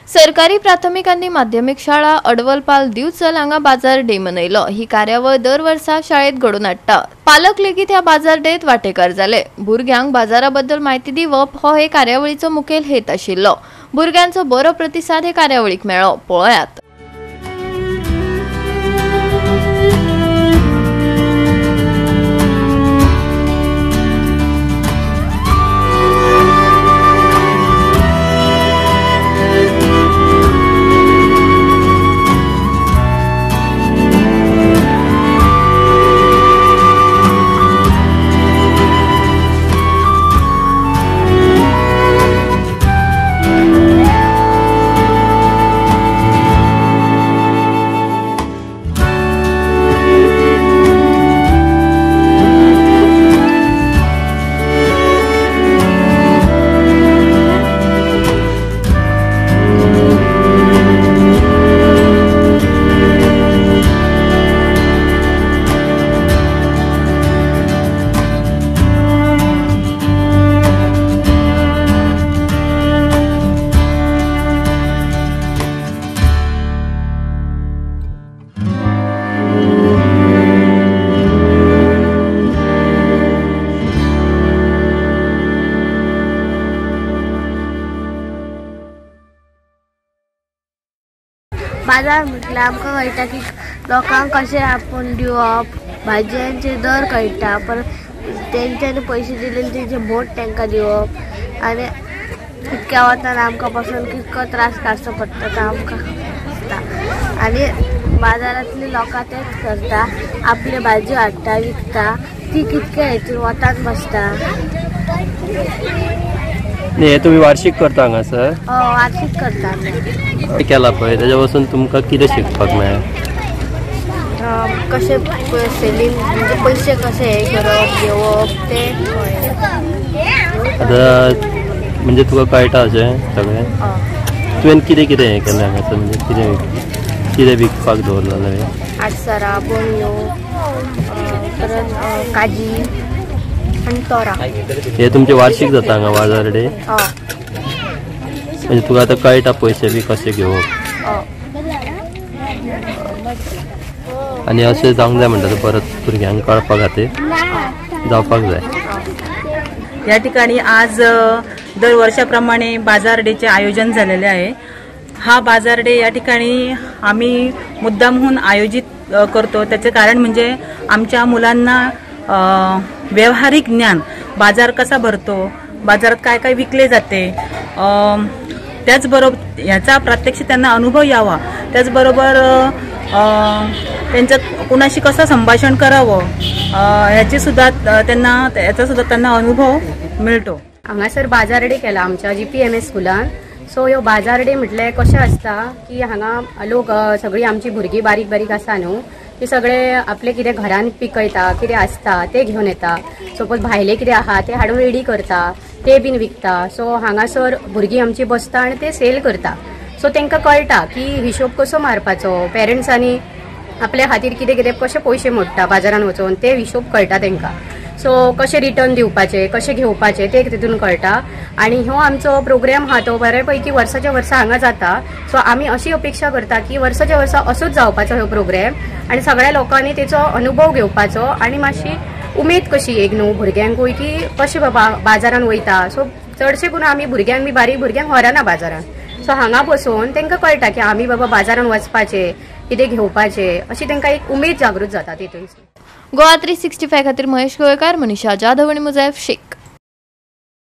सरकारी प्राथमिक आणि माध्यमिक शाळा अडवलपाल दिवचल हांगा बाजार डे मनयलो। ही कार्यावळ दर वर्सा शाळेत घडून हाडटा। पालक लेगीत ह्या बाजार डेत वांटेकार जाले। भुरग्यांक बाजाराबद्दल माहिती दिवप हो हे कार्यावळीचो मुखेल हेत आशिल्लो। भुरग्यांचो बरो प्रतिसाद हे कार्यावळीक मेळ्ळो। पळयात। बाजार म्हटल्यार आमकां कळटा की लोकांक कशें आपूण दिवप, भाजयांचे दर कळटा, पर तेंच्यांनी पयशे दिले तेंचे मोट तांकां दिवप आनी कितक्या वतान आमकां पासून कितको त्रास काडचो पडटा तो आमकां दिसता। आनी बाजारांतली लोकां तेच करता, आपल्यो भाजयो हाडटा विकता, ती कितके हेतून वतान बसता। हे तुम्ही वार्षिक करता हांगासर? वार्षिक करता। केला पळय त्याच्या पासून तुमकां कितें शिकपाक मेळ्ळें? कशें सेलींग म्हणजे पयशे कशे हे करप घेवप ते आतां म्हणजे तुका कळटा अशें सगळें? तुवें कितें कितें हें केलें हांगासर, म्हणजे कितें कितें विकपाक दवरलें हे? आडसरां, बोणयो, परत काजी आनी तोरां। हे तुमचे वार्षिक जाता हांगा बाजार डे? म्हणजे तुका आतां कळटा पयशे बी कशे घेवप? आनी अशें जावंक जाय म्हणटा परत भुरग्यांक कळपा खातीर जावपाक जाय। या ठिकाणी आज दर वर्षाप्रमाणे बाजार डेचे आयोजन झालेले आहे। हा बाजार डे या ठिकाणी आम्ही मुद्दामहून आयोजित करतो। त्याचे कारण म्हणजे आमच्या मुलांना व्यावहारिक ज्ञान, बाजार कसा भरतो, बाजारात काय काय विकले जाते, त्याचबरोबर याचा प्रात्यक्षिक त्यांना अनुभव यावा, त्याचबरोबर त्यांच्यात कुणाशी कसं संभाषण करावं याचा सुद्धा त्यांना अनुभव मिळतो। हांगासर बाजार डे केला आमच्या GPMS स्कुलान। सो ह्यो बाजार डे म्हटल्यार कशें आसता की हांगा लोक सगळीं आमची भुरगीं बारीक बारीक आसा न्हू, ते सगळे आपले कितें घरान पिकयता, कितें आसता ते घेवन येता। सपोज भायले कितें आहा ते हाडून रेडी करता, ते बीन विकता। सो हांगासर भुरगीं आमची बसता आनी ते सेल करता। सो तांकां कळटा की हिशोब कसो मारपाचो, पेरंट्सांनी आपल्या खातीर कितें कितें कशे पयशे मोडटा बाजारान वचून ते हिशोब कळटा तांकां। सो कशे रिटर्न दिवपाचे, कशे घेवपाचे ते तितून कळटा। आनी हो आमचो प्रोग्राम हा तो बऱ्यापैकी वर्साच्या वर्सा हांगा जाता। सो आमी अशी अपेक्षा करता की वर्साच्या वर्सा असोच जावपाचो हो प्रोग्राम आनी सगळ्या लोकांनी तेचो अनुभव घेवपाचो आनी मातशी उमेद कशी एक न्हू भुरग्यांकूय की कशें बाबा बाजारान वयता। सो चडशे करून आमी भुरग्यांक बी बारीक भुरग्यांक व्हरना बाजारान। सो हांगा बसून तांकां कळटा की आमी बाबा बाजारान वचपाचे, कितें घेवपाचे, अशी तांकां एक उमेद जागृत जाता तितून। गोवा 365 खातीर महेश गोयकार, मनीषा जाधव आनी मुजैफ शेख।